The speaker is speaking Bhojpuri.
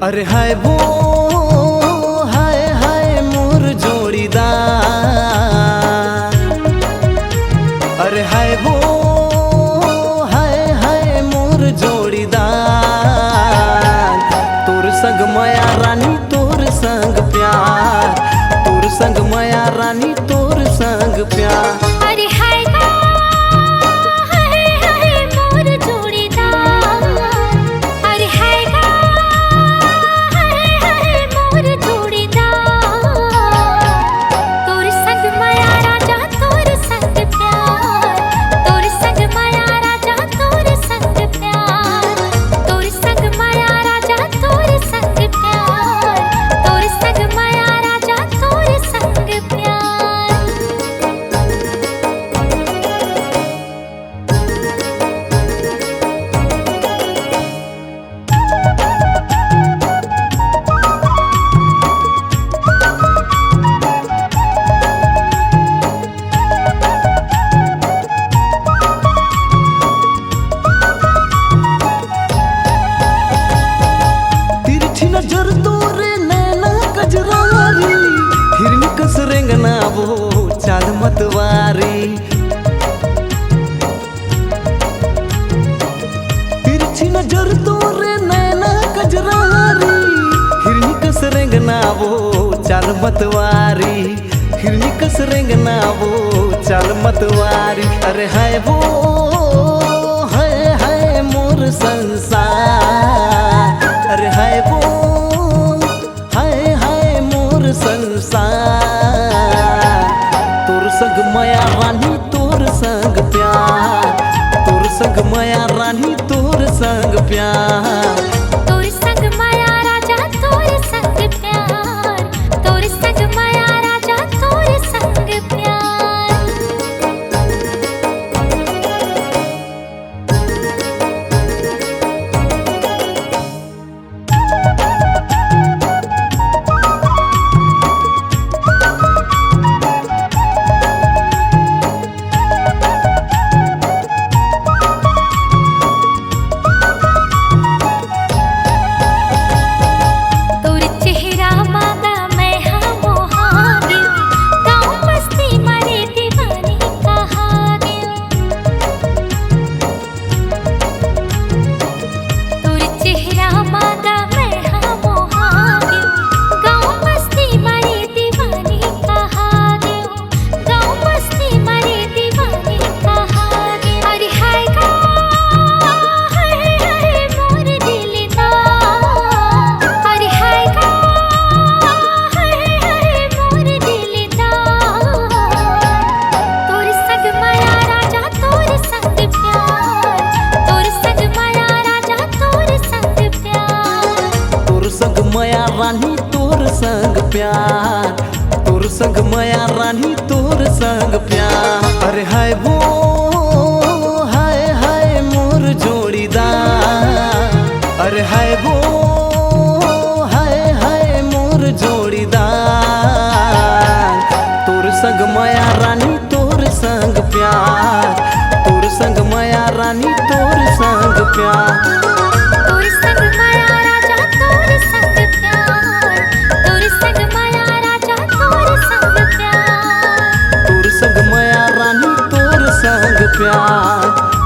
अरे हाय वो हाय हाय मोर जोड़ीदार। अरे हाय वो हाय मोर जोड़ीदार। तोर संग माया रानी तोर संग प्यार, तोर संग माया रानी तोर संग प्यार। अरे हाय हाय मोर जोड़ीदार। अरे हाय मोर जोड़ीदार। तोर संग माया राजा तोर संग प्यार, तोर संग माया राजा तोर संग प्यार, तोर संग माया राजा तोर संग प्यार, तोर संग माया राजा तोर संग प्यार। नजर तोरे नैना कजरारी, हिरन कस रेंगना वो चाल मतवारी। तिरछी नजर तोरे नैना कजरारी, हिरन कस रेंगना वो चाल मतवारी, हिरन कस रेंगना वो चाल मतवारी। अरे हाय वो हाय मोर संसार। अरे हाय वो हाय मोर संसार। तोर संग माया रानी तोर संग प्यार, तोर संग माया रानी तोर संग प्यार। तोर संग माया राजा तोर संग प्यार, तोर संग माया राजा तोर संग प्यार। माया रानी तोर संग प्यार, तोर संग माया रानी तोर संग प्यार। अरे हाय वो हाय मोर जोड़ीदार। अरे हाय वो हाय मोर जोड़ीदार। तोर संग माया रानी तोर संग प्यार, तोर संग माया रानी तोर संग प्यार। तोर संग माया राजा तोर संग प्यार, तोर संग माया राजा तोर संग प्यार, तोर संग माया रानी तोर संग प्यार।